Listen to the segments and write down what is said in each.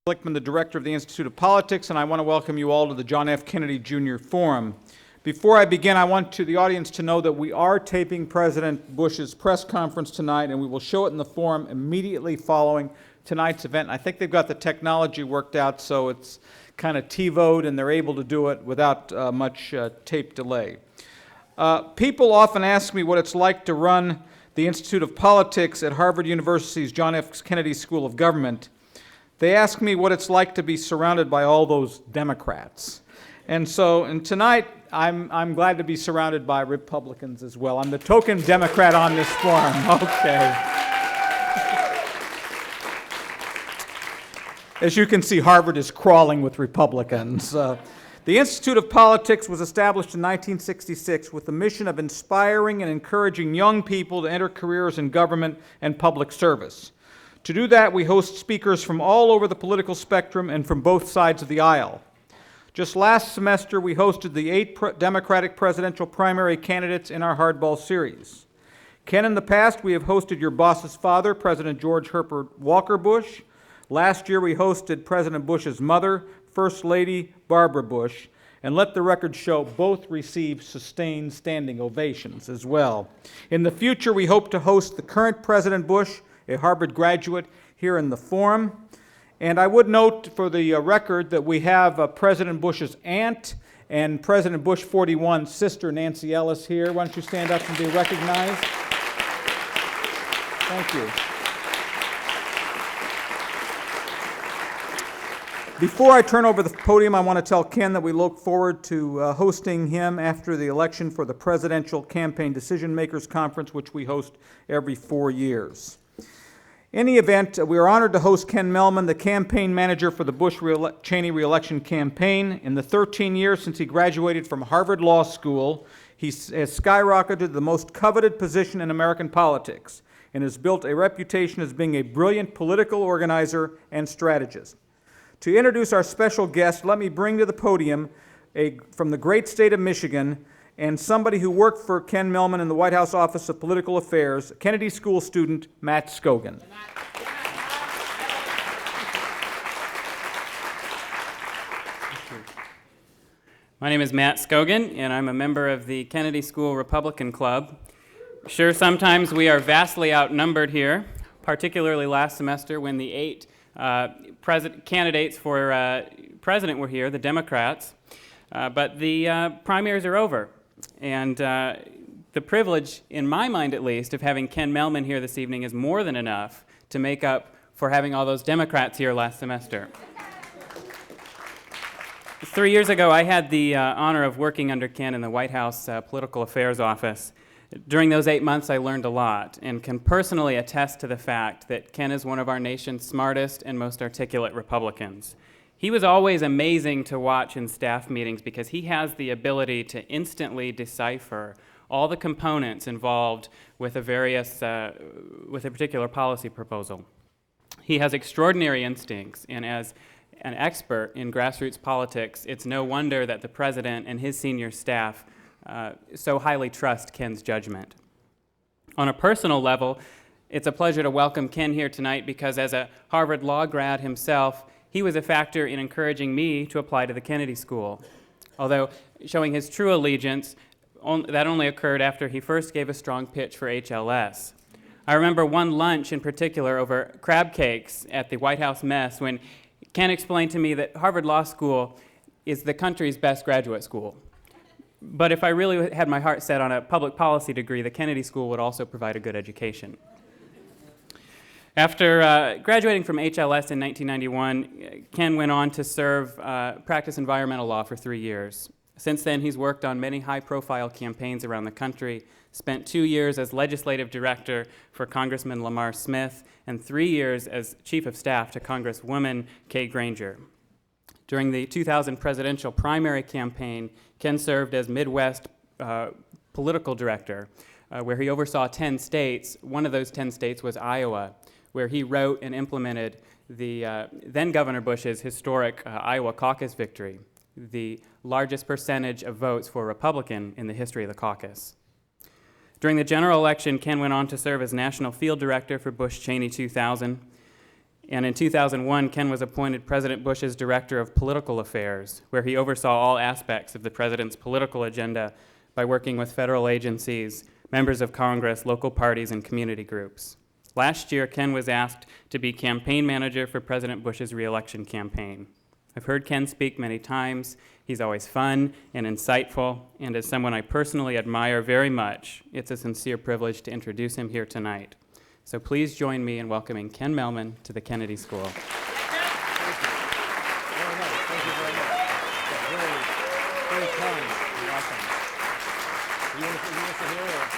Glickman, the director of the Institute of Politics, and I want to welcome you all to the John F. Kennedy Jr. Forum. Before I begin, I want the audience to know that we are taping President Bush's press conference tonight, and we will show it in the forum immediately following tonight's event. I think they've got the technology worked out so it's kind of TiVoed, and they're able to do it without much tape delay. People often ask me what it's like to run the Institute of Politics at Harvard University's John F. Kennedy School of Government. They ask me what it's like to be surrounded by all those Democrats. And tonight, I'm glad to be surrounded by Republicans as well. I'm the token Democrat on this forum. Okay. As you can see, Harvard is crawling with Republicans. The Institute of Politics was established in 1966 with the mission of inspiring and encouraging young people to enter careers in government and public service. To do that, we host speakers from all over the political spectrum and from both sides of the aisle. Just last semester, we hosted the 8 Democratic presidential primary candidates in our Hardball series. Ken, in the past, we have hosted your boss's father, President George Herbert Walker Bush. Last year, we hosted President Bush's mother, First Lady Barbara Bush. And let the record show, both received sustained standing ovations as well. In the future, we hope to host the current President Bush, a Harvard graduate, here in the forum. And I would note for the record that we have President Bush's aunt and President Bush 41's sister, Nancy Ellis, here. Why don't you stand up and be recognized? Thank you. Before I turn over the podium, I want to tell Ken that we look forward to hosting him after the election for the Presidential Campaign Decision Makers Conference, which we host every 4 years. In any event, we are honored to host Ken Mellman, the campaign manager for the Bush-Cheney re-election campaign. In the 13 years since he graduated from Harvard Law School, he has skyrocketed to the most coveted position in American politics and has built a reputation as being a brilliant political organizer and strategist. To introduce our special guest, let me bring to the podium from the great state of Michigan and somebody who worked for Ken Mellman in the White House Office of Political Affairs, Kennedy School student Matt Scogan. My name is Matt Scogan, and I'm a member of the Kennedy School Republican Club. Sure, sometimes we are vastly outnumbered here, particularly last semester when the 8 candidates for president were here, the Democrats. But the primaries are over. And the privilege, in my mind at least, of having Ken Mellman here this evening is more than enough to make up for having all those Democrats here last semester. 3 years ago, I had the honor of working under Ken in the White House Political Affairs Office. During those 8 months, I learned a lot and can personally attest to the fact that Ken is one of our nation's smartest and most articulate Republicans. He was always amazing to watch in staff meetings because he has the ability to instantly decipher all the components involved with a particular policy proposal. He has extraordinary instincts, and as an expert in grassroots politics, it's no wonder that the president and his senior staff so highly trust Ken's judgment. On a personal level, it's a pleasure to welcome Ken here tonight because as a Harvard Law grad himself, he was a factor in encouraging me to apply to the Kennedy School, although showing his true allegiance, that only occurred after he first gave a strong pitch for HLS. I remember one lunch in particular over crab cakes at the White House mess when Ken explained to me that Harvard Law School is the country's best graduate school. But if I really had my heart set on a public policy degree, the Kennedy School would also provide a good education. After graduating from HLS in 1991, Ken went on to practice environmental law for 3 years. Since then, he's worked on many high-profile campaigns around the country, spent 2 years as legislative director for Congressman Lamar Smith, and 3 years as chief of staff to Congresswoman Kay Granger. During the 2000 presidential primary campaign, Ken served as Midwest political director, where he oversaw 10 states. One of those 10 states was Iowa, where he wrote and implemented the then Governor Bush's historic Iowa caucus victory, the largest percentage of votes for a Republican in the history of the caucus. During the general election, Ken went on to serve as National Field Director for Bush-Cheney 2000. And in 2001, Ken was appointed President Bush's Director of Political Affairs, where he oversaw all aspects of the president's political agenda by working with federal agencies, members of Congress, local parties, and community groups. Last year, Ken was asked to be campaign manager for President Bush's re-election campaign. I've heard Ken speak many times. He's always fun and insightful, and as someone I personally admire very much, it's a sincere privilege to introduce him here tonight. So please join me in welcoming Ken Mellman to the Kennedy School. Thank you very much. Very kind. You're welcome. You want to hear or?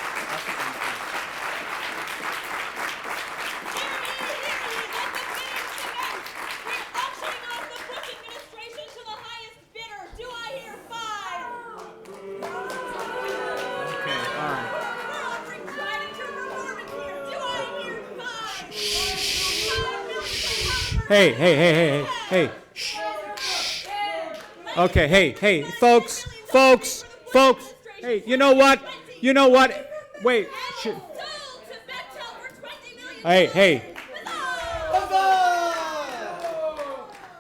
Hey, shh. Okay, hey, folks, hey, you know what, wait, hey,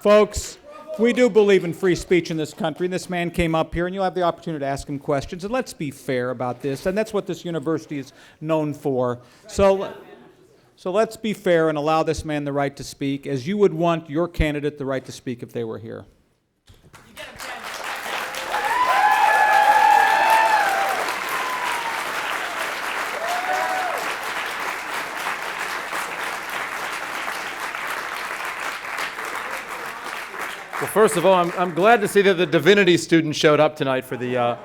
folks, we do believe in free speech in this country, and this man came up here, and you'll have the opportunity to ask him questions, and let's be fair about this, and that's what this university is known for. So let's be fair and allow this man the right to speak, as you would want your candidate the right to speak if they were here. Well, first of all, I'm glad to see that the divinity student showed up tonight for the.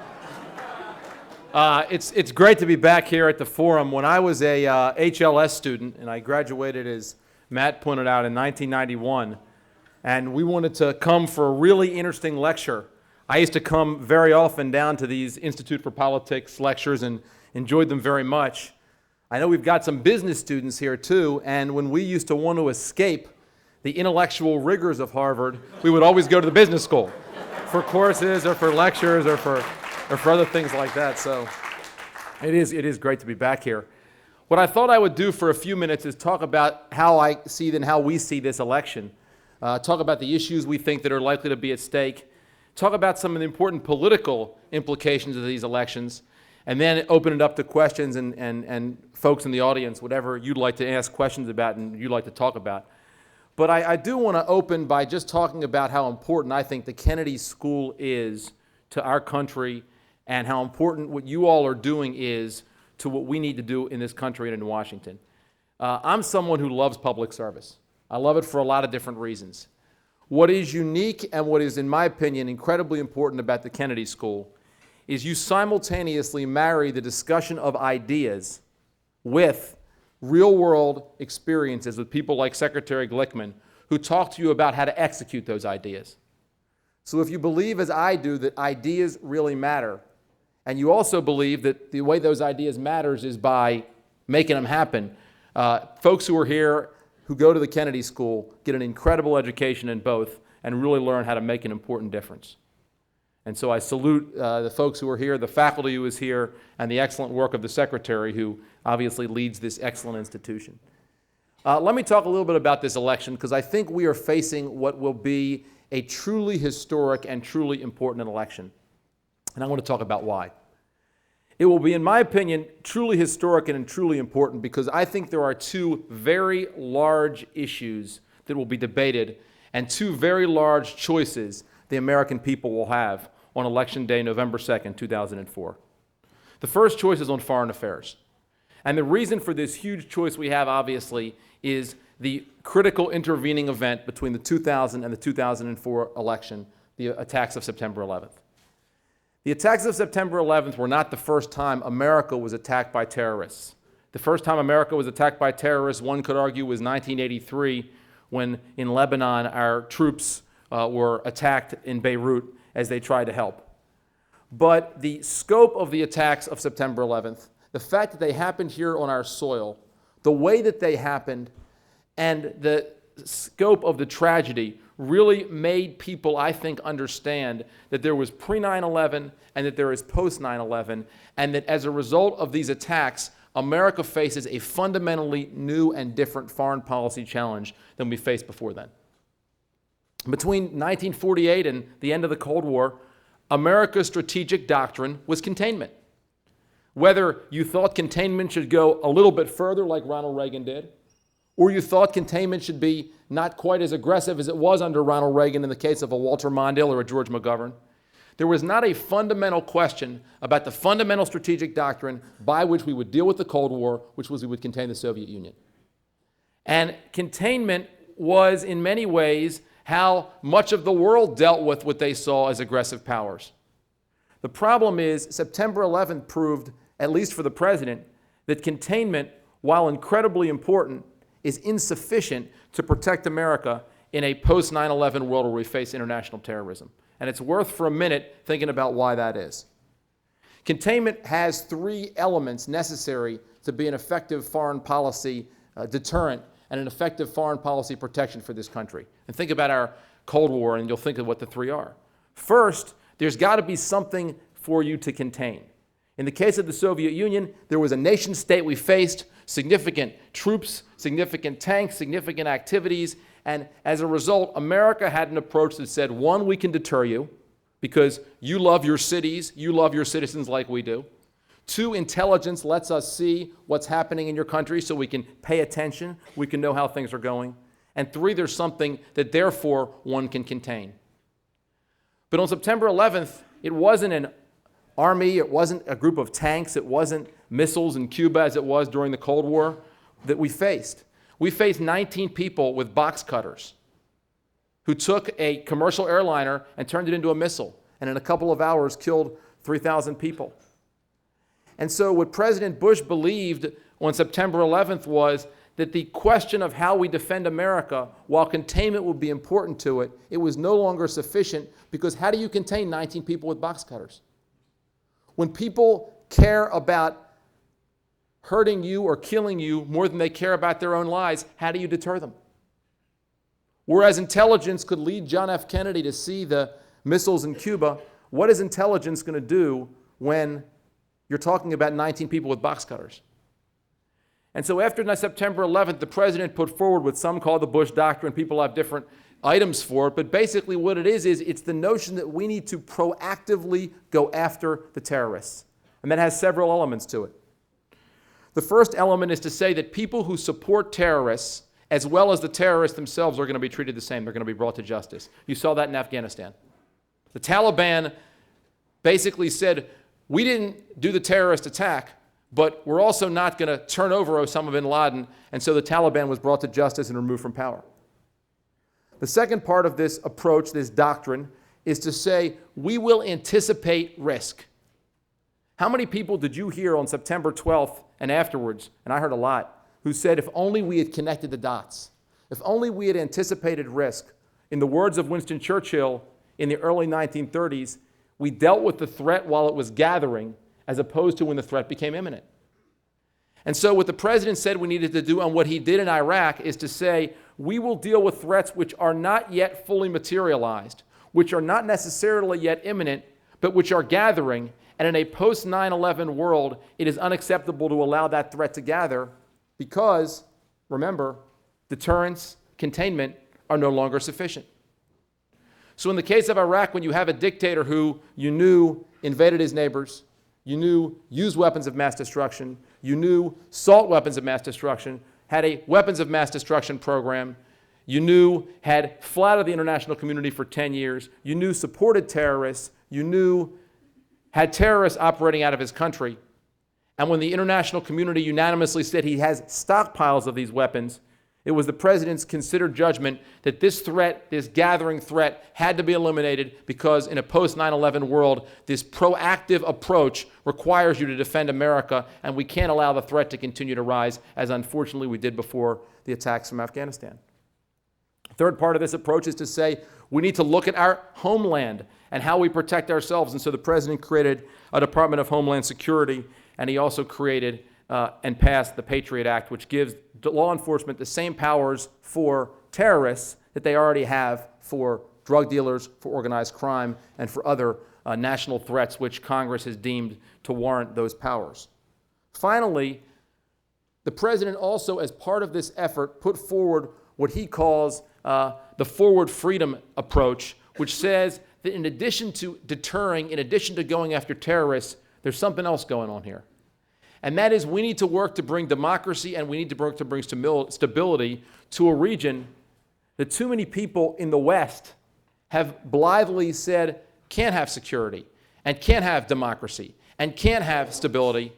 It's great to be back here at the forum. When I was a HLS student, and I graduated, as Matt pointed out, in 1991, and we wanted to come for a really interesting lecture. I used to come very often down to these Institute for Politics lectures and enjoyed them very much. I know we've got some business students here too, and when we used to want to escape the intellectual rigors of Harvard, we would always go to the business school for courses or for lectures or for other things like that. So it is great to be back here. What I thought I would do for a few minutes is talk about how I see and how we see this election, talk about the issues we think that are likely to be at stake, talk about some of the important political implications of these elections, and then open it up to questions and folks in the audience, whatever you'd like to ask questions about and you'd like to talk about. But I do want to open by just talking about how important I think the Kennedy School is to our country, and how important what you all are doing is to what we need to do in this country and in Washington. I'm someone who loves public service. I love it for a lot of different reasons. What is unique and what is, in my opinion, incredibly important about the Kennedy School is you simultaneously marry the discussion of ideas with real-world experiences with people like Secretary Glickman, who talk to you about how to execute those ideas. So if you believe, as I do, that ideas really matter, and you also believe that the way those ideas matters is by making them happen, folks who are here, who go to the Kennedy School, get an incredible education in both and really learn how to make an important difference. And so I salute the folks who are here, the faculty who is here, and the excellent work of the secretary who obviously leads this excellent institution. Let me talk a little bit about this election, because I think we are facing what will be a truly historic and truly important election. And I want to talk about why. It will be, in my opinion, truly historic and truly important because I think there are two very large issues that will be debated and two very large choices the American people will have on Election Day, November 2nd, 2004. The first choice is on foreign affairs. And the reason for this huge choice we have, obviously, is the critical intervening event between the 2000 and the 2004 election, the attacks of September 11th. The attacks of September 11th were not the first time America was attacked by terrorists. The first time America was attacked by terrorists, one could argue, was 1983, when in Lebanon our troops were attacked in Beirut as they tried to help. But the scope of the attacks of September 11th, the fact that they happened here on our soil, the way that they happened, and the scope of the tragedy really made people, I think, understand that there was pre-9/11 and that there is post-9/11, and that as a result of these attacks, America faces a fundamentally new and different foreign policy challenge than we faced before then. Between 1948 and the end of the Cold War, America's strategic doctrine was containment. Whether you thought containment should go a little bit further like Ronald Reagan did, or you thought containment should be not quite as aggressive as it was under Ronald Reagan in the case of a Walter Mondale or a George McGovern, there was not a fundamental question about the fundamental strategic doctrine by which we would deal with the Cold War, which was we would contain the Soviet Union. And containment was, in many ways, how much of the world dealt with what they saw as aggressive powers. The problem is September 11th proved, at least for the president, that containment, while incredibly important, is insufficient to protect America in a post-9/11 world where we face international terrorism. And it's worth for a minute thinking about why that is. Containment has three elements necessary to be an effective foreign policy deterrent and an effective foreign policy protection for this country. And think about our Cold War, and you'll think of what the three are. First, there's got to be something for you to contain. In the case of the Soviet Union, there was a nation state we faced, significant troops, significant tanks, significant activities, and as a result, America had an approach that said, one, we can deter you because you love your cities, you love your citizens like we do. Two, intelligence lets us see what's happening in your country so we can pay attention, we can know how things are going. And three, there's something that therefore one can contain. But on September 11th, it wasn't an army, it wasn't a group of tanks, it wasn't missiles in Cuba as it was during the Cold War that we faced. We faced 19 people with box cutters who took a commercial airliner and turned it into a missile, and in a couple of hours killed 3,000 people. And so what President Bush believed on September 11th was that the question of how we defend America, while containment would be important to it, it was no longer sufficient, because how do you contain 19 people with box cutters? When people care about hurting you or killing you more than they care about their own lives, how do you deter them? Whereas intelligence could lead John F. Kennedy to see the missiles in Cuba, what is intelligence going to do when you're talking about 19 people with box cutters? And so after September 11th, the president put forward what some call the Bush Doctrine. People have different items for it, but basically what it is it's the notion that we need to proactively go after the terrorists. And that has several elements to it. The first element is to say that people who support terrorists, as well as the terrorists themselves, are going to be treated the same. They're going to be brought to justice. You saw that in Afghanistan. The Taliban basically said, we didn't do the terrorist attack, but we're also not going to turn over Osama bin Laden, and so the Taliban was brought to justice and removed from power. The second part of this approach, this doctrine, is to say we will anticipate risk. How many people did you hear on September 12th and afterwards, and I heard a lot, who said if only we had connected the dots, if only we had anticipated risk? In the words of Winston Churchill in the early 1930s, we dealt with the threat while it was gathering, as opposed to when the threat became imminent. And so what the president said we needed to do, and what he did in Iraq, is to say, we will deal with threats which are not yet fully materialized, which are not necessarily yet imminent, but which are gathering. And in a post-9/11 world, it is unacceptable to allow that threat to gather because, remember, deterrence, containment are no longer sufficient. So in the case of Iraq, when you have a dictator who you knew invaded his neighbors, you knew used weapons of mass destruction, you knew sought weapons of mass destruction, had a weapons of mass destruction program, you knew had flattered the international community for 10 years, you knew supported terrorists, you knew had terrorists operating out of his country, and when the international community unanimously said he has stockpiles of these weapons, it was the president's considered judgment that this threat, this gathering threat, had to be eliminated because in a post-9/11 world, this proactive approach requires you to defend America, and we can't allow the threat to continue to rise, as unfortunately we did before the attacks from Afghanistan. Third part of this approach is to say we need to look at our homeland and how we protect ourselves. And so the president created a Department of Homeland Security, and he also created and passed the Patriot Act, which gives law enforcement the same powers for terrorists that they already have for drug dealers, for organized crime, and for other national threats which Congress has deemed to warrant those powers. Finally, the president also, as part of this effort, put forward what he calls the forward freedom approach, which says that in addition to deterring, in addition to going after terrorists, there's something else going on here. And that is, we need to work to bring democracy, and we need to work to bring stability to a region that too many people in the West have blithely said can't have security and can't have democracy and can't have stability,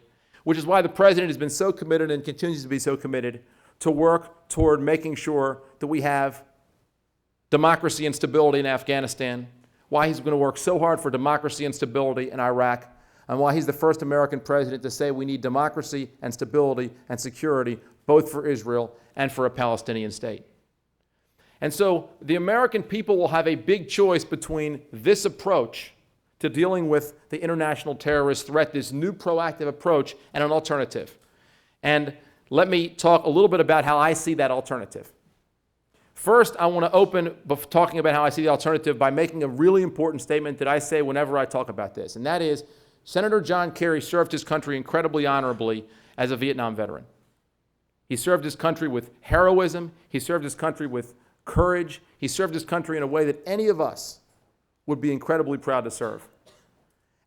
which is why the president has been so committed and continues to be so committed to work toward making sure that we have democracy and stability in Afghanistan, why he's going to work so hard for democracy and stability in Iraq, and why he's the first American president to say we need democracy and stability and security both for Israel and for a Palestinian state. And so the American people will have a big choice between this approach to dealing with the international terrorist threat, this new proactive approach, and an alternative. And let me talk a little bit about how I see that alternative. First, I want to open talking about how I see the alternative by making a really important statement that I say whenever I talk about this, and that is Senator John Kerry served his country incredibly honorably as a Vietnam veteran. He served his country with heroism. He served his country with courage. He served his country in a way that any of us would be incredibly proud to serve.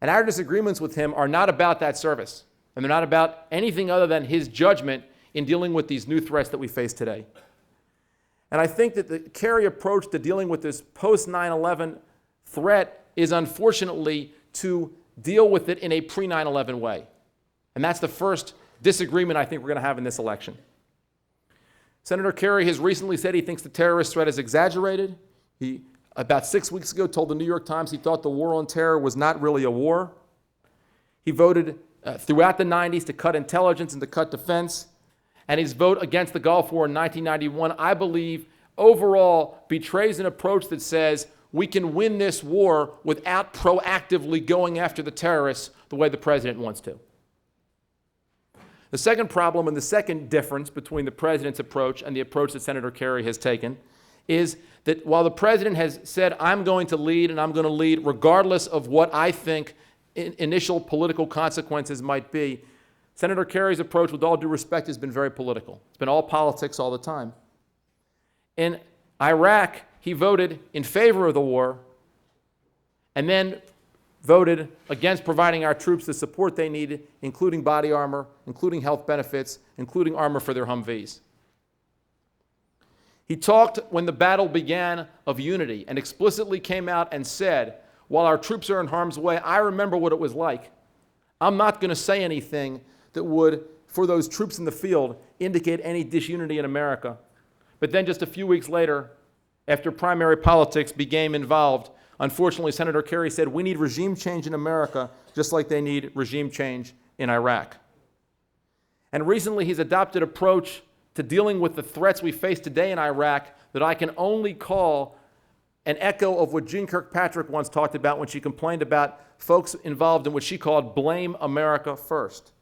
And our disagreements with him are not about that service, and they're not about anything other than his judgment in dealing with these new threats that we face today. And I think that the Kerry approach to dealing with this post-9/11 threat is unfortunately to deal with it in a pre-9/11 way. And that's the first disagreement I think we're going to have in this election. Senator Kerry has recently said he thinks the terrorist threat is exaggerated. He, about 6 weeks ago, told the New York Times he thought the war on terror was not really a war. He voted throughout the 90s to cut intelligence and to cut defense. And his vote against the Gulf War in 1991, I believe, overall betrays an approach that says we can win this war without proactively going after the terrorists the way the president wants to. The second problem and the second difference between the president's approach and the approach that Senator Kerry has taken is that while the president has said, I'm going to lead and I'm going to lead regardless of what I think initial political consequences might be, Senator Kerry's approach, with all due respect, has been very political. It's been all politics all the time. In Iraq, he voted in favor of the war and then voted against providing our troops the support they needed, including body armor, including health benefits, including armor for their Humvees. He talked, when the battle began, of unity and explicitly came out and said, while our troops are in harm's way, I remember what it was like. I'm not going to say anything that would, for those troops in the field, indicate any disunity in America. But then just a few weeks later, after primary politics became involved, unfortunately, Senator Kerry said, we need regime change in America just like they need regime change in Iraq. And recently, he's adopted an approach to dealing with the threats we face today in Iraq that I can only call an echo of what Jeane Kirkpatrick once talked about when she complained about folks involved in what she called blame America first.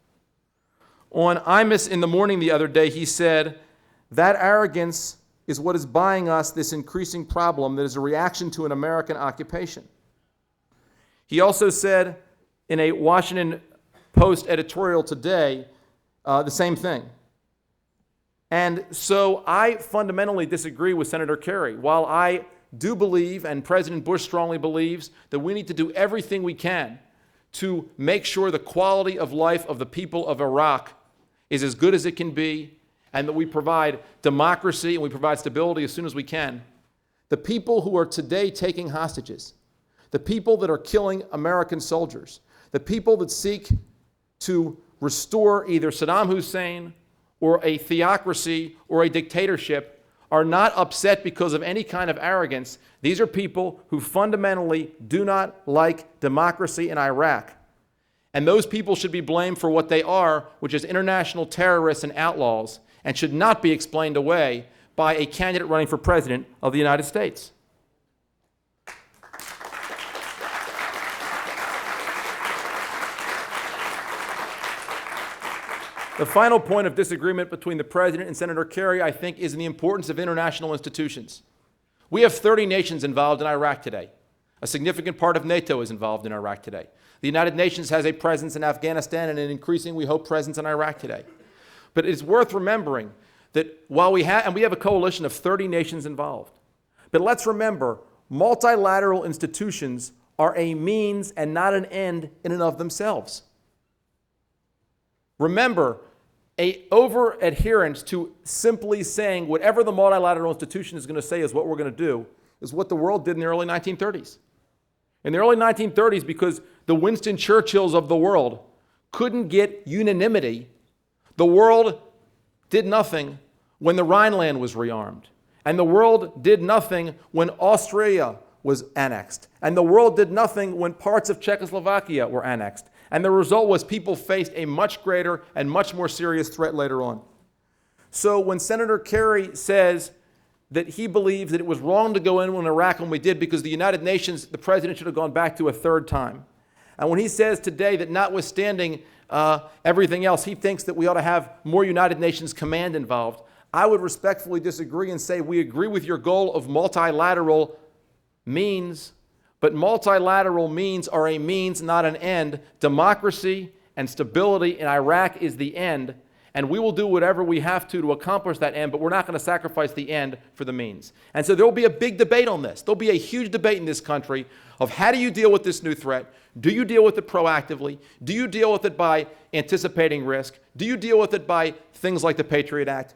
On Imus in the Morning the other day, he said, that arrogance is what is buying us this increasing problem that is a reaction to an American occupation. He also said in a Washington Post editorial today the same thing. And so I fundamentally disagree with Senator Kerry. While I do believe, and President Bush strongly believes, that we need to do everything we can to make sure the quality of life of the people of Iraq is as good as it can be, and that we provide democracy and we provide stability as soon as we can. The people who are today taking hostages, the people that are killing American soldiers, the people that seek to restore either Saddam Hussein or a theocracy or a dictatorship are not upset because of any kind of arrogance. These are people who fundamentally do not like democracy in Iraq. And those people should be blamed for what they are, which is international terrorists and outlaws, and should not be explained away by a candidate running for president of the United States. The final point of disagreement between the president and Senator Kerry, I think, is in the importance of international institutions. We have 30 nations involved in Iraq today. A significant part of NATO is involved in Iraq today. The United Nations has a presence in Afghanistan and an increasing, we hope, presence in Iraq today. But it's worth remembering that while we have a coalition of 30 nations involved, but let's remember, multilateral institutions are a means and not an end in and of themselves. Remember, a over-adherence to simply saying whatever the multilateral institution is going to say is what we're going to do is what the world did in the early 1930s. In the early 1930s, because the Winston Churchills of the world couldn't get unanimity, the world did nothing when the Rhineland was rearmed. And the world did nothing when Austria was annexed. And the world did nothing when parts of Czechoslovakia were annexed. And the result was people faced a much greater and much more serious threat later on. So when Senator Kerry says that he believes that it was wrong to go in Iraq when we did because the United Nations, the president should have gone back to a third time. And when he says today that notwithstanding everything else, he thinks that we ought to have more United Nations command involved, I would respectfully disagree and say we agree with your goal of multilateral means, but multilateral means are a means, not an end. Democracy and stability in Iraq is the end, and we will do whatever we have to accomplish that end, but we're not going to sacrifice the end for the means. And so there will be a big debate on this. There'll be a huge debate in this country of how do you deal with this new threat? Do you deal with it proactively? Do you deal with it by anticipating risk? Do you deal with it by things like the Patriot Act?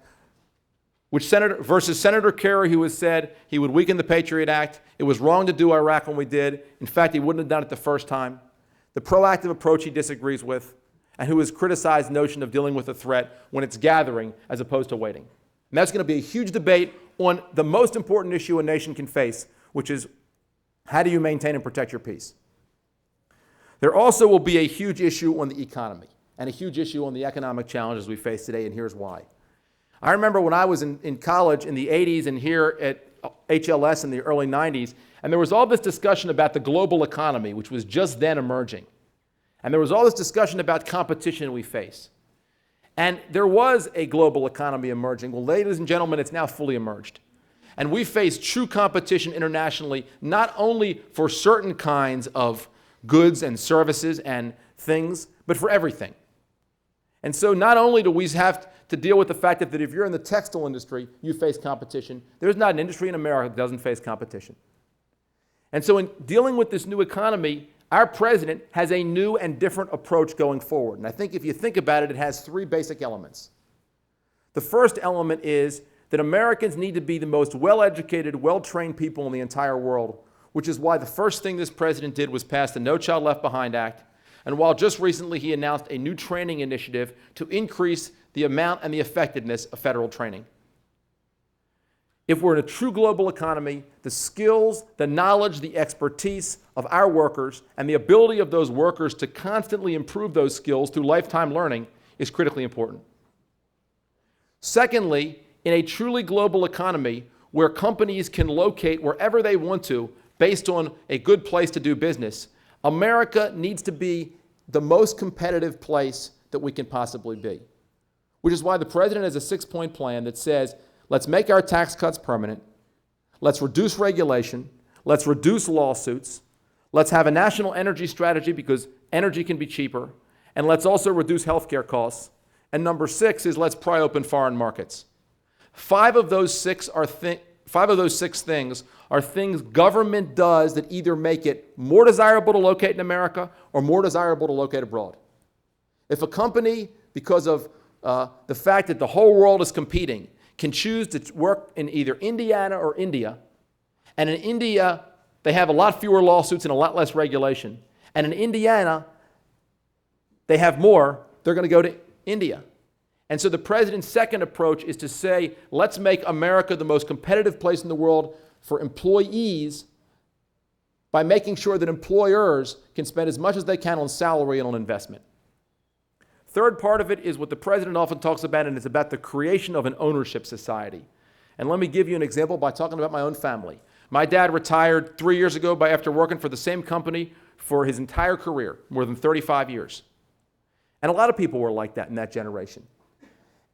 Versus Senator Kerry, who has said he would weaken the Patriot Act. It was wrong to do Iraq when we did. In fact, he wouldn't have done it the first time. The proactive approach he disagrees with, and who has criticized the notion of dealing with a threat when it's gathering as opposed to waiting. And that's going to be a huge debate on the most important issue a nation can face, which is how do you maintain and protect your peace? There also will be a huge issue on the economy and a huge issue on the economic challenges we face today, and here's why. I remember when I was in college in the 80s and here at HLS in the early 90s, and there was all this discussion about the global economy, which was just then emerging. And there was all this discussion about competition we face. And there was a global economy emerging. Well, ladies and gentlemen, it's now fully emerged. And we face true competition internationally, not only for certain kinds of goods and services and things, but for everything. And so not only do we have to deal with the fact that if you're in the textile industry, you face competition. There's not an industry in America that doesn't face competition. And so in dealing with this new economy, our president has a new and different approach going forward. And I think if you think about it, it has three basic elements. The first element is that Americans need to be the most well-educated, well-trained people in the entire world, which is why the first thing this president did was pass the No Child Left Behind Act. And while just recently he announced a new training initiative to increase the amount and the effectiveness of federal training. If we're in a true global economy, the skills, the knowledge, the expertise of our workers, and the ability of those workers to constantly improve those skills through lifetime learning is critically important. Secondly, in a truly global economy where companies can locate wherever they want to based on a good place to do business, America needs to be the most competitive place that we can possibly be. Which is why the president has a 6-point plan that says, let's make our tax cuts permanent, let's reduce regulation, let's reduce lawsuits, let's have a national energy strategy because energy can be cheaper, and let's also reduce healthcare costs. And number 6 is let's pry open foreign markets. Five of those six things are things government does that either make it more desirable to locate in America or more desirable to locate abroad. If a company, because of the fact that the whole world is competing, can choose to work in either Indiana or India, and in India they have a lot fewer lawsuits and a lot less regulation, and in Indiana they have more, they're going to go to India. And so the president's second approach is to say, let's make America the most competitive place in the world for employees by making sure that employers can spend as much as they can on salary and on investment. Third part of it is what the president often talks about, and it's about the creation of an ownership society. And let me give you an example by talking about my own family. My dad retired 3 years ago after working for the same company for his entire career, more than 35 years. And a lot of people were like that in that generation.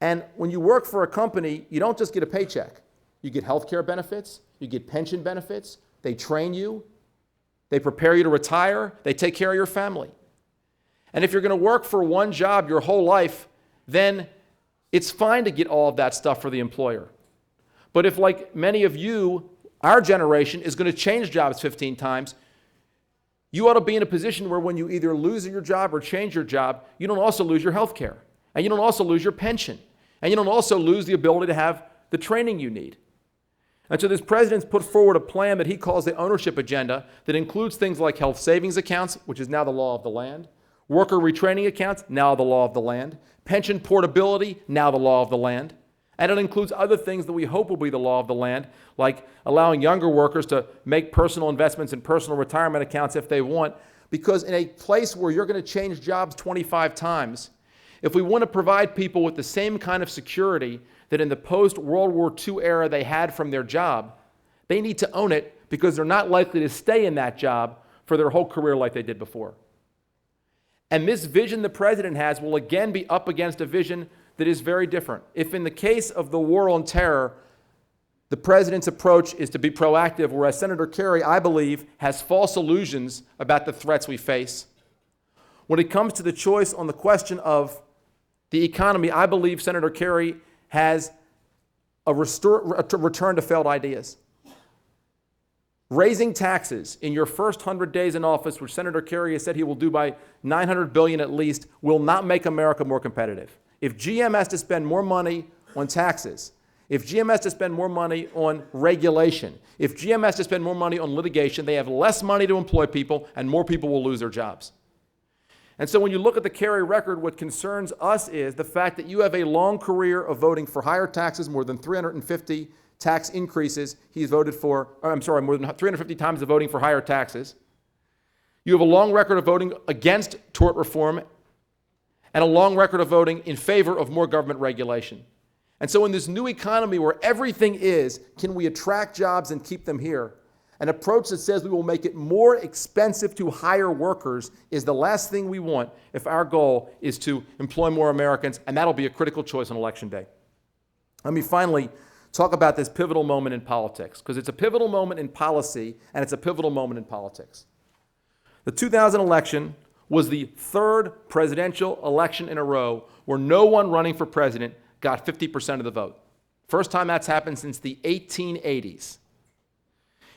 And when you work for a company, you don't just get a paycheck. You get health care benefits, you get pension benefits, they train you, they prepare you to retire, they take care of your family. And if you're going to work for one job your whole life, then It's fine to get all of that stuff for the employer. But if, like many of you, our generation is going to change jobs 15 times, you ought to be in a position where when you either lose your job or change your job, you don't also lose your health care, and you don't also lose your pension, and you don't also lose the ability to have the training you need. And so this president's put forward a plan that he calls the ownership agenda that includes things like health savings accounts, which is now the law of the land, worker retraining accounts, now the law of the land, pension portability, now the law of the land. And it includes other things that we hope will be the law of the land, like allowing younger workers to make personal investments in personal retirement accounts if they want, because in a place where you're going to change jobs 25 times, if we want to provide people with the same kind of security that in the post-World War II era they had from their job, they need to own it because they're not likely to stay in that job for their whole career like they did before. And this vision the president has will again be up against a vision that is very different. If in the case of the war on terror, the president's approach is to be proactive, whereas Senator Kerry, I believe, has false illusions about the threats we face. When it comes to the choice on the question of the economy, I believe Senator Kerry has a return to failed ideas. Raising taxes in your first 100 days in office, which Senator Kerry has said he will do by $900 billion at least, will not make America more competitive. If GM has to spend more money on taxes, if GM has to spend more money on regulation, if GM has to spend more money on litigation, they have less money to employ people and more people will lose their jobs. And so when you look at the Kerry record, what concerns us is the fact that you have a long career of voting for higher taxes, more than 350 tax increases he's voted for, more than 350 times the voting for higher taxes. You have a long record of voting against tort reform and a long record of voting in favor of more government regulation. And so in this new economy where everything is, can we attract jobs and keep them here? An approach that says we will make it more expensive to hire workers is the last thing we want if our goal is to employ more Americans, and that'll be a critical choice on Election Day. Let me finally talk about this pivotal moment in politics, because it's a pivotal moment in policy, and it's a pivotal moment in politics. The 2000 election was the third presidential election in a row where no one running for president got 50% of the vote. First time that's happened since the 1880s.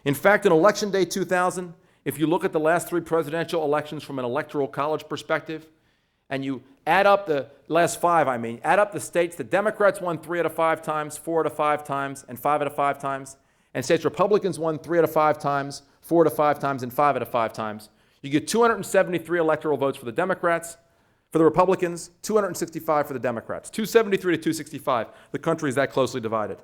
In fact, in Election Day 2000, if you look at the last three presidential elections from an electoral college perspective, and you add up the last five, add up the states, the Democrats won 3 out of 5 times, 4 out of 5 times, and 5 out of 5 times, and states Republicans won 3 out of 5 times, 4 out of 5 times, and 5 out of 5 times. You get 273 electoral votes for the Democrats. For the Republicans, 265 for the Democrats. 273 to 265. The country is that closely divided.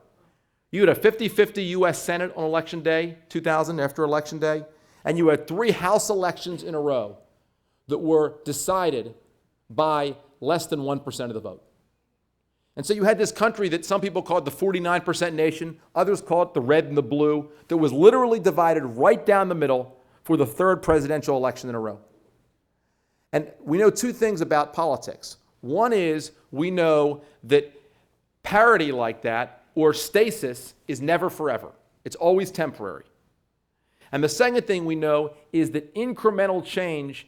You had a 50-50 U.S. Senate on Election Day 2000, after Election Day, and you had 3 House elections in a row that were decided by less than 1% of the vote. And so you had this country that some people called the 49% nation, others call it the red and the blue, that was literally divided right down the middle for the third presidential election in a row. And we know 2 things about politics. One is we know that parity like that, or stasis, is never forever. It's always temporary. And the second thing we know is that incremental change,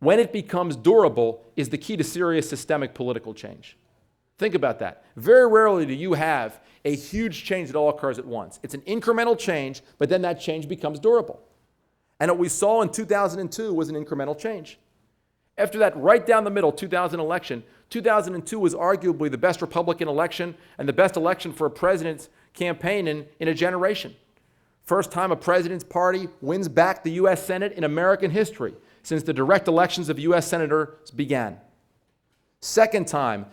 when it becomes durable, is the key to serious systemic political change. Think about that. Very rarely do you have a huge change that all occurs at once. It's an incremental change, but then that change becomes durable. And what we saw in 2002 was an incremental change. After that, right down the middle, 2000 election, 2002 was arguably the best Republican election and the best election for a president's campaign in a generation. First time a president's party wins back the U.S. Senate in American history since the direct elections of U.S. senators began. Second time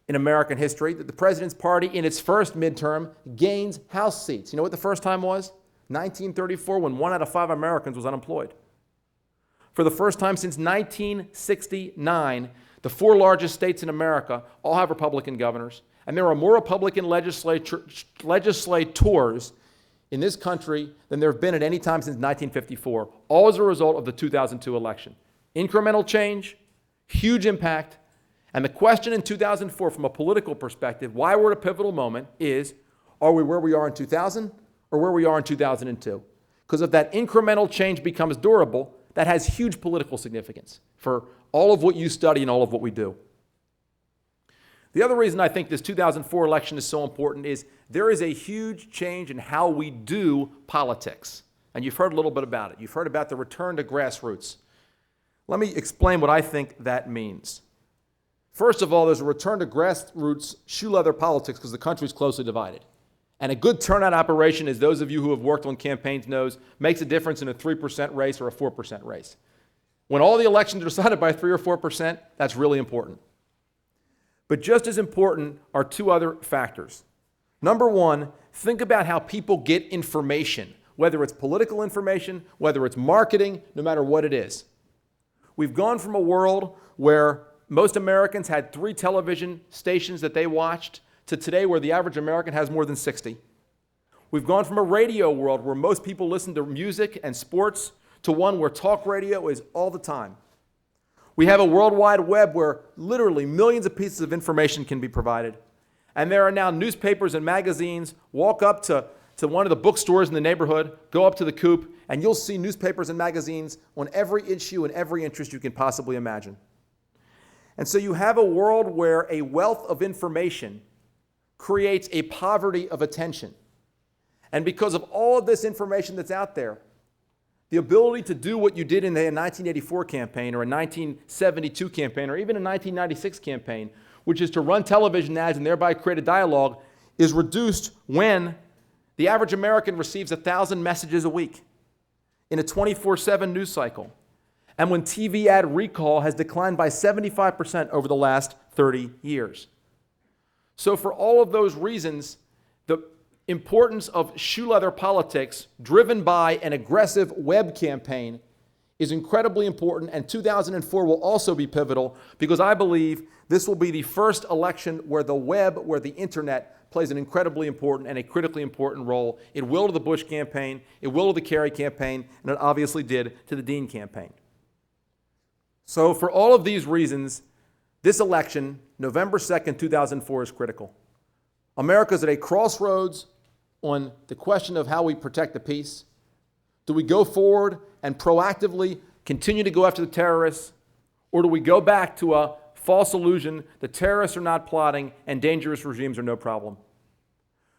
in American history that the president's party in its first midterm gains House seats. You know what the first time was? 1934, when 1 out of 5 Americans was unemployed. For the first time since 1969, the 4 largest states in America all have Republican governors, and there are more Republican legislators in this country than there have been at any time since 1954, all as a result of the 2002 election. Incremental change, huge impact, and the question in 2004 from a political perspective, why we're at a pivotal moment, is, are we where we are in 2000 or where we are in 2002? Because if that incremental change becomes durable, that has huge political significance for all of what you study and all of what we do. The other reason I think this 2004 election is so important is there is a huge change in how we do politics. And you've heard a little bit about it. You've heard about the return to grassroots. Let me explain what I think that means. First of all, there's a return to grassroots shoe leather politics because the country's closely divided. And a good turnout operation, as those of you who have worked on campaigns knows, makes a difference in a 3% race or a 4% race. When all the elections are decided by 3 or 4%, that's really important. But just as important are two other factors. Number one, think about how people get information, whether it's political information, whether it's marketing, no matter what it is. We've gone from a world where most Americans had 3 television stations that they watched to today where the average American has more than 60. We've gone from a radio world where most people listen to music and sports to one where talk radio is all the time. We have a World Wide Web where literally millions of pieces of information can be provided. And there are now newspapers and magazines. Walk up to one of the bookstores in the neighborhood, go up to the coop, and you'll see newspapers and magazines on every issue and every interest you can possibly imagine. And so you have a world where a wealth of information creates a poverty of attention. And because of all of this information that's out there, the ability to do what you did in a 1984 campaign or a 1972 campaign or even a 1996 campaign, which is to run television ads and thereby create a dialogue, is reduced when the average American receives 1,000 messages a week in a 24/7 news cycle, and when TV ad recall has declined by 75% over the last 30 years. So for all of those reasons, the importance of shoe leather politics driven by an aggressive web campaign is incredibly important, and 2004 will also be pivotal because I believe this will be the first election where the web, where the internet plays an incredibly important and a critically important role. It will to the Bush campaign, it will to the Kerry campaign, and it obviously did to the Dean campaign. So for all of these reasons, this election, November 2nd, 2004, is critical. America's at a crossroads on the question of how we protect the peace. Do we go forward and proactively continue to go after the terrorists, or do we go back to a false illusion that terrorists are not plotting and dangerous regimes are no problem?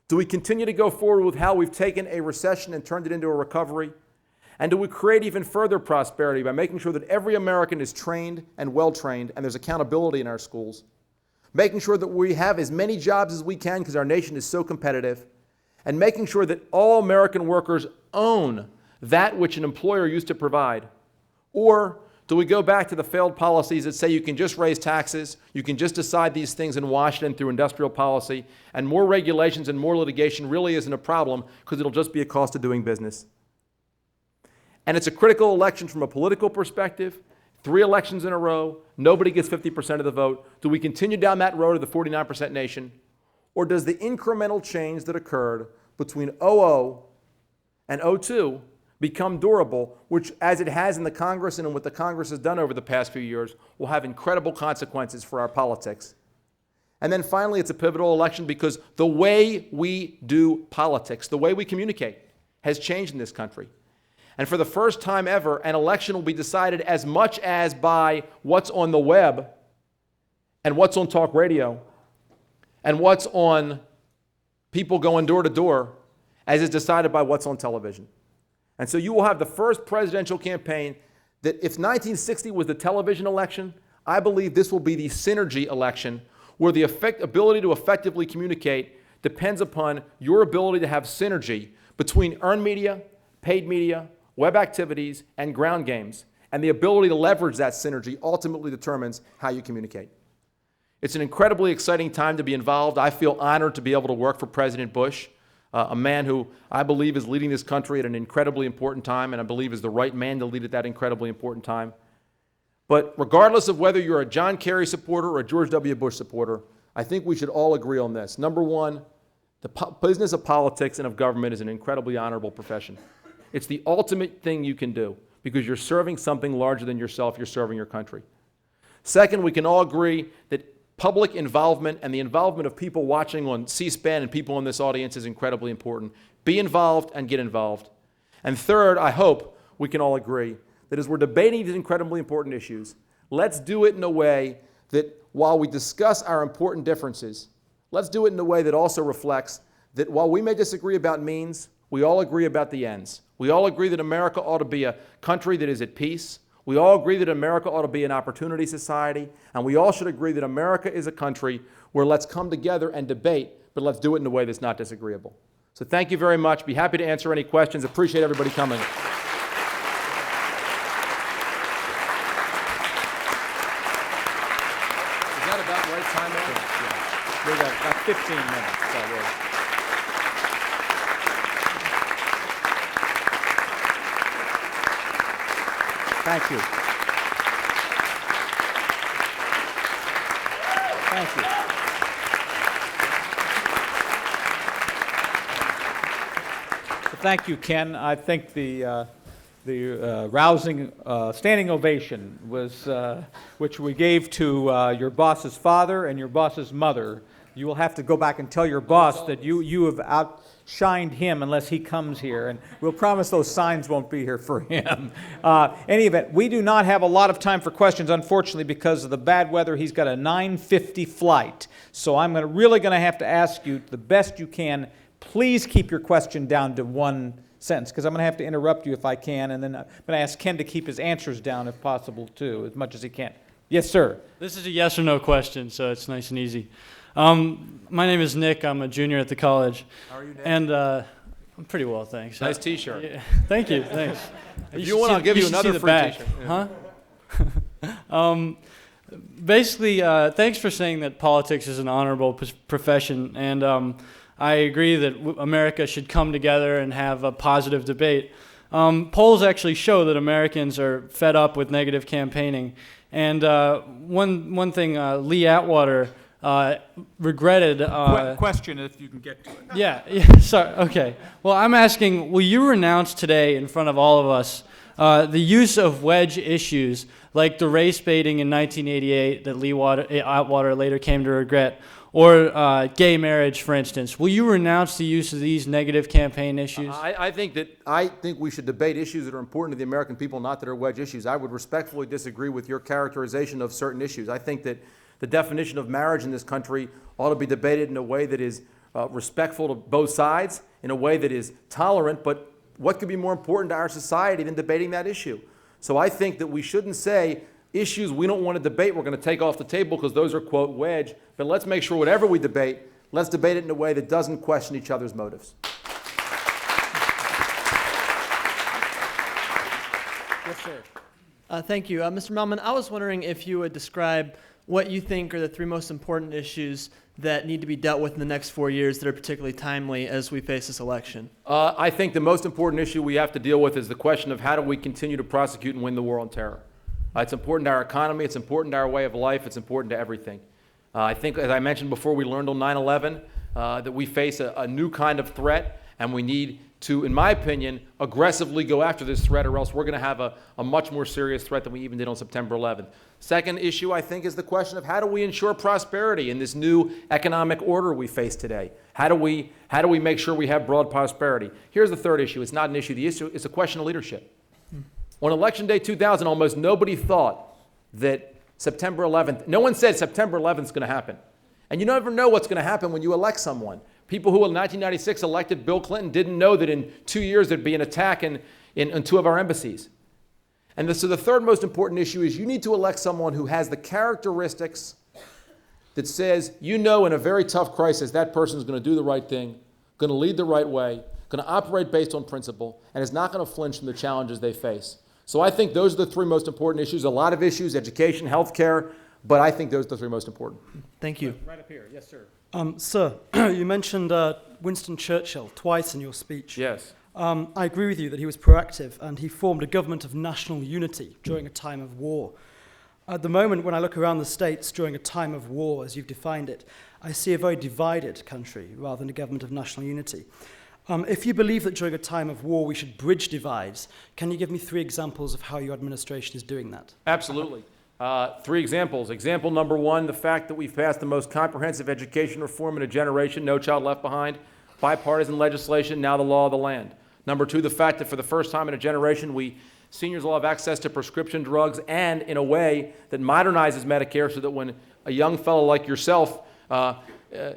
Do we continue to go forward with how we've taken a recession and turned it into a recovery? And do we create even further prosperity by making sure that every American is trained and well-trained and there's accountability in our schools? Making sure that we have as many jobs as we can because our nation is so competitive, and making sure that all American workers own that which an employer used to provide? Or do we go back to the failed policies that say you can just raise taxes, you can just decide these things in Washington through industrial policy, and more regulations and more litigation really isn't a problem because it'll just be a cost of doing business? And it's a critical election from a political perspective. 3 elections in a row, nobody gets 50% of the vote. Do we continue down that road to the 49% nation? Or does the incremental change that occurred between 00 and 02 become durable, which, as it has in the Congress and what the Congress has done over the past few years, will have incredible consequences for our politics? And then finally, it's a pivotal election because the way we do politics, the way we communicate, has changed in this country. And for the first time ever, an election will be decided as much as by what's on the web and what's on talk radio and what's on people going door to door as is decided by what's on television. And so you will have the first presidential campaign that, if 1960 was the television election, I believe this will be the synergy election where the ability to effectively communicate depends upon your ability to have synergy between earned media, paid media, web activities, and ground games. And the ability to leverage that synergy ultimately determines how you communicate. It's an incredibly exciting time to be involved. I feel honored to be able to work for President Bush, a man who I believe is leading this country at an incredibly important time, and I believe is the right man to lead at that incredibly important time. But regardless of whether you're a John Kerry supporter or a George W. Bush supporter, I think we should all agree on this. Number one, the business of politics and of government is an incredibly honorable profession. It's the ultimate thing you can do because you're serving something larger than yourself. You're serving your country. Second, we can all agree that public involvement and the involvement of people watching on C-SPAN and people in this audience is incredibly important. Be involved and get involved. And third, I hope we can all agree that as we're debating these incredibly important issues, let's do it in a way that while we discuss our important differences, let's do it in a way that also reflects that while we may disagree about means, we all agree about the ends. We all agree that America ought to be a country that is at peace. We all agree that America ought to be an opportunity society. And we all should agree that America is a country where let's come together and debate, but let's do it in a way that's not disagreeable. So thank you very much. Be happy to answer any questions. Appreciate everybody coming. Is that about right time? Yeah. We got about 15 minutes. So thank you. Thank you. Thank you, Ken. I think the rousing standing ovation was which we gave to your boss's father and your boss's mother. You will have to go back and tell your boss that you have outshined him unless he comes here, and we'll promise those signs won't be here for him. Any event, we do not have a lot of time for questions, unfortunately, because of the bad weather. He's got a 9:50 flight, so I'm really going to have to ask you the best you can. Please keep your question down to one sentence, because I'm going to have to interrupt you if I can, and then I'm going to ask Ken to keep his answers down if possible, too, as much as he can. Yes, sir. This is a yes or no question, so it's nice and easy. My name is Nick. I'm a junior at the college. How are you, Nick? And I'm pretty well, thanks. Nice T-shirt. Yeah, thank you, thanks. If you want, I'll give you another free T-shirt. Yeah. Huh? Basically, thanks for saying that politics is an honorable profession, and I agree that America should come together and have a positive debate. Polls actually show that Americans are fed up with negative campaigning. And one thing Lee Atwater regretted... Question, if you can get to it. Yeah, sorry, okay. Well, I'm asking, will you renounce today in front of all of us the use of wedge issues like the race baiting in 1988 that Lee Atwater later came to regret, or gay marriage, for instance? Will you renounce the use of these negative campaign issues? I think we should debate issues that are important to the American people, not that are wedge issues. I would respectfully disagree with your characterization of certain issues. I think that the definition of marriage in this country ought to be debated in a way that is respectful to both sides, in a way that is tolerant, but what could be more important to our society than debating that issue? So I think that we shouldn't say issues we don't want to debate we're going to take off the table because those are, quote, wedge, but let's make sure whatever we debate, let's debate it in a way that doesn't question each other's motives. Yes, sir. Thank you. Mr. Mellman, I was wondering if you would describe what you think are the three most important issues that need to be dealt with in the next 4 years that are particularly timely as we face this election. I think the most important issue we have to deal with is the question of how do we continue to prosecute and win the war on terror. It's important to our economy, it's important to our way of life, it's important to everything. I think, as I mentioned before, we learned on 9/11 that we face a new kind of threat, and we need to, in my opinion, aggressively go after this threat, or else we're going to have a much more serious threat than we even did on September 11th. Second issue, I think, is the question of how do we ensure prosperity in this new economic order we face today? How do we make sure we have broad prosperity? Here's the third issue. It's not an issue. The issue is a question of leadership. On Election Day 2000, almost nobody thought that September 11th, no one said September 11th is going to happen. And you never know what's going to happen when you elect someone. People who in 1996 elected Bill Clinton didn't know that in 2 years there'd be an attack in two of our embassies. And so the third most important issue is you need to elect someone who has the characteristics that says, you know, in a very tough crisis, that person is going to do the right thing, going to lead the right way, going to operate based on principle, and is not going to flinch from the challenges they face. So I think those are the three most important issues. A lot of issues, education, healthcare, but I think those are the three most important. Thank you. Right up here. Yes, sir. Sir, you mentioned Winston Churchill twice in your speech. Yes. I agree with you that he was proactive and he formed a government of national unity during a time of war. At the moment, when I look around the States during a time of war, as you've defined it, I see a very divided country rather than a government of national unity. If you believe that during a time of war we should bridge divides, can you give me 3 examples of how your administration is doing that? Absolutely. 3 examples. Example number 1, the fact that we've passed the most comprehensive education reform in a generation, No Child Left Behind, bipartisan legislation, now the law of the land. Number 2, the fact that for the first time in a generation we Seniors will have access to prescription drugs, and in a way that modernizes Medicare so that when a young fellow like yourself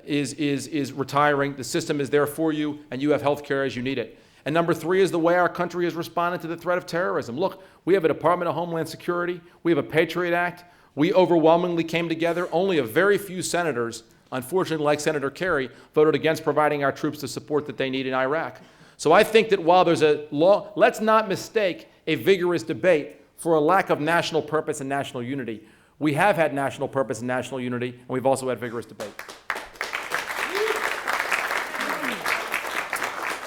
is retiring, the system is there for you and you have health care as you need it. And number three is the way our country has responded to the threat of terrorism. Look, we have a Department of Homeland Security. We have a Patriot Act. We overwhelmingly came together. Only a very few senators, unfortunately like Senator Kerry, voted against providing our troops the support that they need in Iraq. So I think that while there's a law, let's not mistake a vigorous debate for a lack of national purpose and national unity. We have had national purpose and national unity, and we've also had vigorous debate.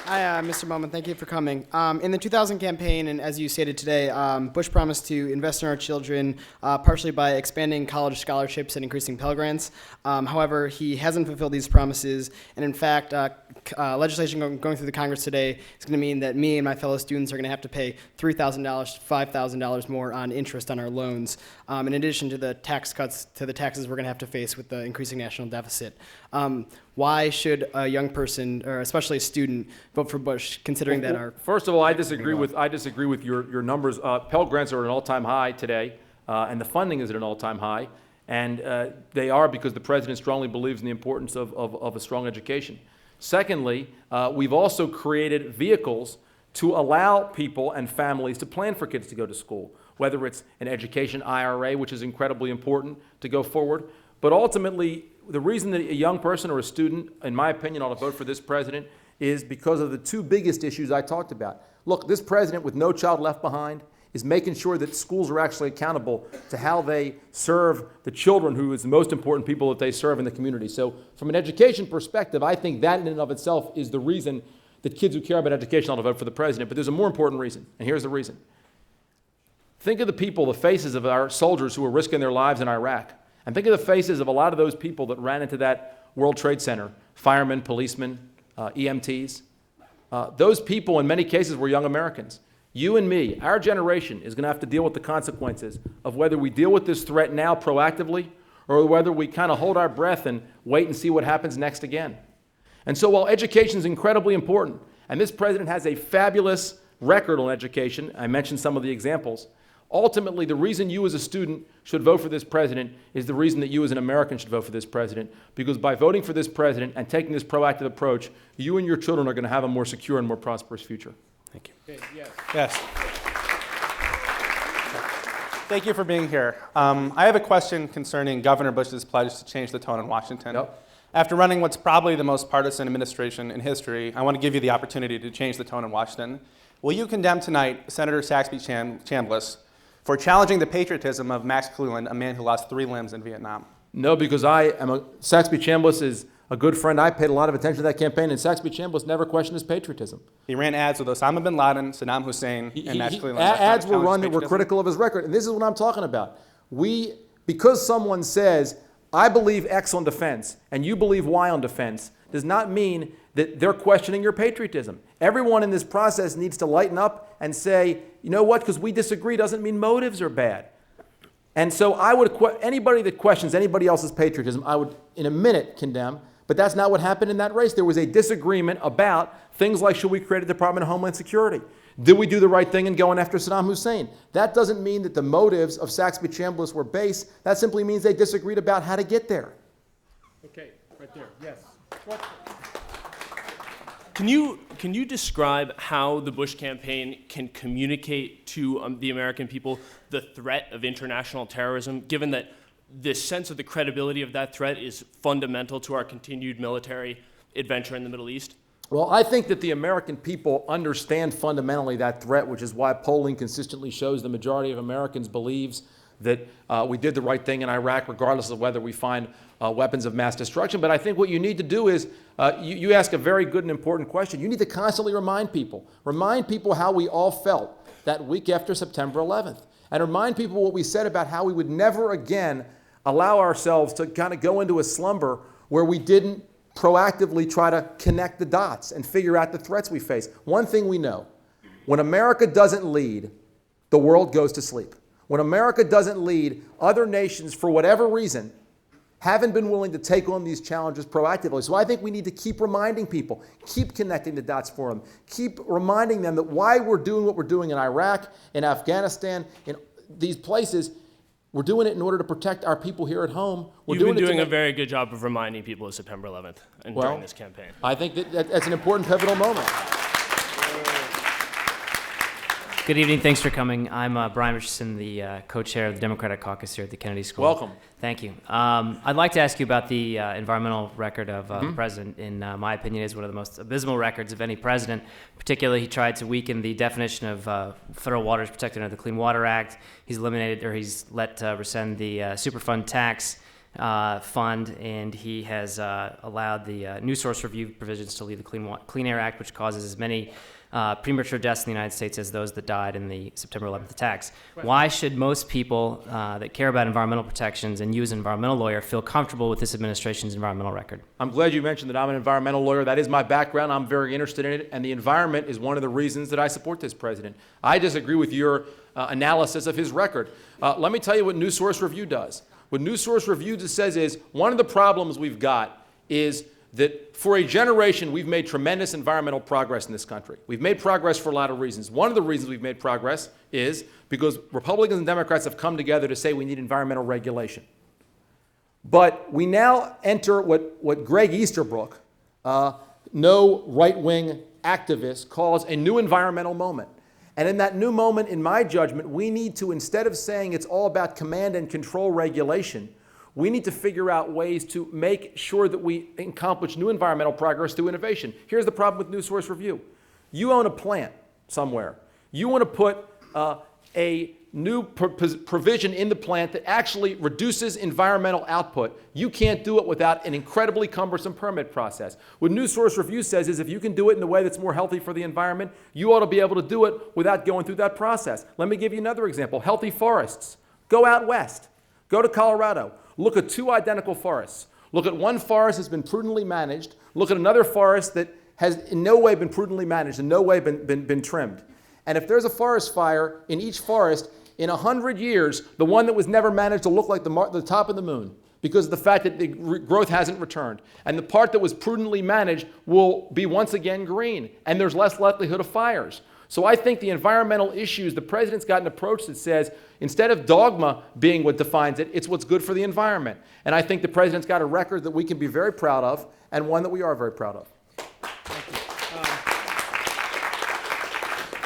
Hi, Mr. Mellman. Thank you for coming. In the 2000 campaign, and as you stated today, Bush promised to invest in our children, partially by expanding college scholarships and increasing Pell Grants. However, he hasn't fulfilled these promises, and in fact, legislation going through the Congress today is going to mean that me and my fellow students are going to have to pay $3,000 to $5,000 more on interest on our loans, in addition to the tax cuts to the taxes we're going to have to face with the increasing national deficit. Why should a young person, or especially a student, vote for Bush, considering that our... First of all, I disagree with your numbers. Pell Grants are at an all-time high today, and the funding is at an all-time high. And they are because the president strongly believes in the importance of a strong education. Secondly, we've also created vehicles to allow people and families to plan for kids to go to school, whether it's an education IRA, which is incredibly important to go forward. But ultimately, the reason that a young person or a student, in my opinion, ought to vote for this president is because of the two biggest issues I talked about. Look, this president with No Child Left Behind is making sure that schools are actually accountable to how they serve the children, who is the most important people that they serve in the community. So from an education perspective, I think that in and of itself is the reason that kids who care about education ought to vote for the president. But there's a more important reason, and here's the reason. Think of the people, the faces of our soldiers who are risking their lives in Iraq. And think of the faces of a lot of those people that ran into that World Trade Center, firemen, policemen, EMTs. Those people, in many cases, were young Americans. You and me, our generation, is going to have to deal with the consequences of whether we deal with this threat now proactively or whether we kind of hold our breath and wait and see what happens next again. And so while education is incredibly important, and this president has a fabulous record on education, I mentioned some of the examples, ultimately, the reason you as a student should vote for this president is the reason that you as an American should vote for this president, because by voting for this president and taking this proactive approach, you and your children are going to have a more secure and more prosperous future. Thank you. Okay, yes. Thank you for being here. I have a question concerning Governor Bush's pledge to change the tone in Washington. Yep. After running what's probably the most partisan administration in history, I want to give you the opportunity to change the tone in Washington. Will you condemn tonight Senator Saxby Chambliss for challenging the patriotism of Max Cleland, a man who lost 3 limbs in Vietnam? No, because Saxby Chambliss is a good friend. I paid a lot of attention to that campaign, and Saxby Chambliss never questioned his patriotism. He ran ads with Osama bin Laden, Saddam Hussein, and Max Cleland. Ads were run that were critical of his record, and this is what I'm talking about. Because someone says, I believe X on defense, and you believe Y on defense, does not mean that they're questioning your patriotism. Everyone in this process needs to lighten up and say, you know what, because we disagree doesn't mean motives are bad. And so anybody that questions anybody else's patriotism, I would in a minute condemn, but that's not what happened in that race. There was a disagreement about things like, should we create a Department of Homeland Security? Did we do the right thing in going after Saddam Hussein? That doesn't mean that the motives of Saxby Chambliss were base. That simply means they disagreed about how to get there. Okay, right there, yes. Can you describe how the Bush campaign can communicate to the American people the threat of international terrorism, given that the sense of the credibility of that threat is fundamental to our continued military adventure in the Middle East? Well, I think that the American people understand fundamentally that threat, which is why polling consistently shows the majority of Americans believes that we did the right thing in Iraq, regardless of whether we find weapons of mass destruction. But I think what you need to do is, you ask a very good and important question. You need to constantly remind people how we all felt that week after September 11th, and remind people what we said about how we would never again allow ourselves to kind of go into a slumber where we didn't proactively try to connect the dots and figure out the threats we face. One thing we know, when America doesn't lead, the world goes to sleep. When America doesn't lead, other nations, for whatever reason, haven't been willing to take on these challenges proactively. So I think we need to keep reminding people, keep connecting the dots for them, keep reminding them that why we're doing what we're doing in Iraq, in Afghanistan, in these places, we're doing it in order to protect our people here at home. You've been doing a very good job of reminding people of September 11th and during this campaign. I think that's an important pivotal moment. Good evening. Thanks for coming. I'm Brian Richardson, the co-chair of the Democratic Caucus here at the Kennedy School. Welcome. Thank you. I'd like to ask you about the environmental record of the president. In my opinion, is one of the most abysmal records of any president. Particularly, he tried to weaken the definition of federal waters protected under the Clean Water Act. He's eliminated, or he's let rescind the Superfund tax fund, and he has allowed the new source review provisions to leave the Clean Air Act, which causes as many premature deaths in the United States as those that died in the September 11th attacks. Why should most people that care about environmental protections and you as an environmental lawyer feel comfortable with this administration's environmental record? I'm glad you mentioned that I'm an environmental lawyer. That is my background. I'm very interested in it, and the environment is one of the reasons that I support this president. I disagree with your analysis of his record. Let me tell you what New Source Review does. What New Source Review just says is one of the problems we've got is that for a generation, we've made tremendous environmental progress in this country. We've made progress for a lot of reasons. One of the reasons we've made progress is because Republicans and Democrats have come together to say we need environmental regulation. But we now enter what Greg Easterbrook, no right-wing activist, calls a new environmental moment. And in that new moment, in my judgment, we need to, instead of saying it's all about command and control regulation, we need to figure out ways to make sure that we accomplish new environmental progress through innovation. Here's the problem with New Source Review. You own a plant somewhere. You want to put a new provision in the plant that actually reduces environmental output. You can't do it without an incredibly cumbersome permit process. What New Source Review says is if you can do it in a way that's more healthy for the environment, you ought to be able to do it without going through that process. Let me give you another example. Healthy forests. Go out west. Go to Colorado. Look at two identical forests. Look at one forest that's been prudently managed. Look at another forest that has in no way been prudently managed, in no way been trimmed. And if there's a forest fire in each forest, in 100 years, the one that was never managed will look like the top of the moon because of the fact that the growth hasn't returned. And the part that was prudently managed will be once again green, and there's less likelihood of fires. So I think the environmental issues, the president's got an approach that says, instead of dogma being what defines it, it's what's good for the environment. And I think the president's got a record that we can be very proud of, and one that we are very proud of.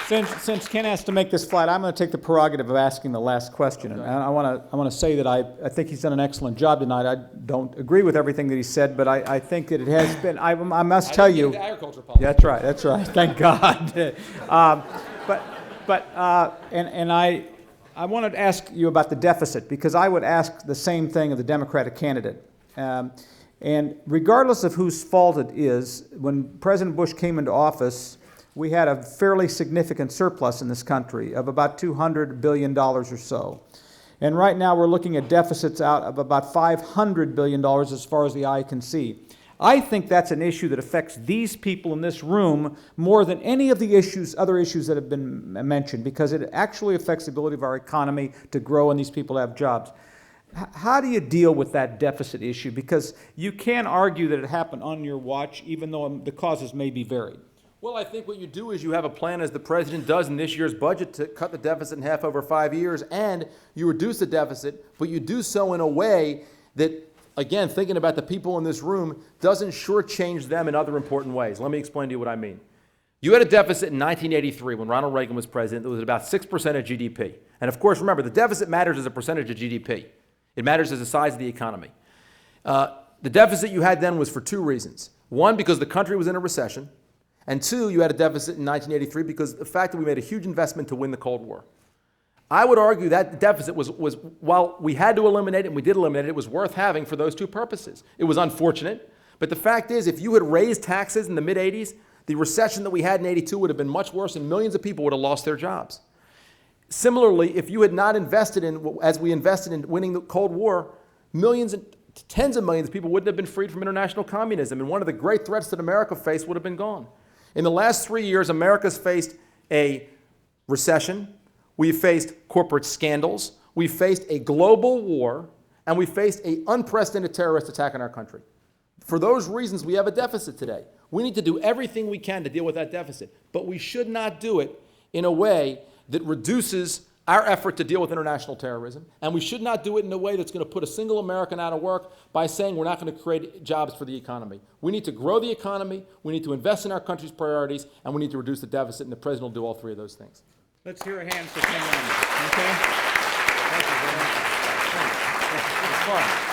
Since Ken has to make this flight, I'm going to take the prerogative of asking the last question. Okay. And I want to say that I think he's done an excellent job tonight. I don't agree with everything that he said, but I think that it has been, I must tell you. That's right, that's right. Thank God. I wanted to ask you about the deficit, because I would ask the same thing of the Democratic candidate. And regardless of whose fault it is, when President Bush came into office, we had a fairly significant surplus in this country of about $200 billion or so. And right now we're looking at deficits out of about $500 billion as far as the eye can see. I think that's an issue that affects these people in this room more than any of the other issues that have been mentioned, because it actually affects the ability of our economy to grow and these people to have jobs. How do you deal with that deficit issue? Because you can argue that it happened on your watch, even though the causes may be varied. Well, I think what you do is you have a plan, as the president does in this year's budget, to cut the deficit in half over 5 years, and you reduce the deficit, but you do so in a way that, again, thinking about the people in this room, doesn't shortchange them in other important ways. Let me explain to you what I mean. You had a deficit in 1983 when Ronald Reagan was president that was about 6% of GDP. And of course, remember, the deficit matters as a percentage of GDP. It matters as the size of the economy. The deficit you had then was for two reasons. One, because the country was in a recession. And two, you had a deficit in 1983 because of the fact that we made a huge investment to win the Cold War. I would argue that deficit was while we had to eliminate it, and we did eliminate it, it was worth having for those two purposes. It was unfortunate, but the fact is, if you had raised taxes in the mid-'80s, the recession that we had in '82 would have been much worse, and millions of people would have lost their jobs. Similarly, if you had not invested in, as we invested in winning the Cold War, millions and tens of millions of people wouldn't have been freed from international communism, and one of the great threats that America faced would have been gone. In the last 3 years, America's faced a recession, we've faced corporate scandals, we've faced a global war, and we faced an unprecedented terrorist attack on our country. For those reasons, we have a deficit today. We need to do everything we can to deal with that deficit, but we should not do it in a way that reduces our effort to deal with international terrorism, and we should not do it in a way that's going to put a single American out of work by saying we're not going to create jobs for the economy. We need to grow the economy, we need to invest in our country's priorities, and we need to reduce the deficit, and the President will do all three of those things. Let's hear a hand for Ken Mellman. Okay? Thank you very much. Thanks. It's fun.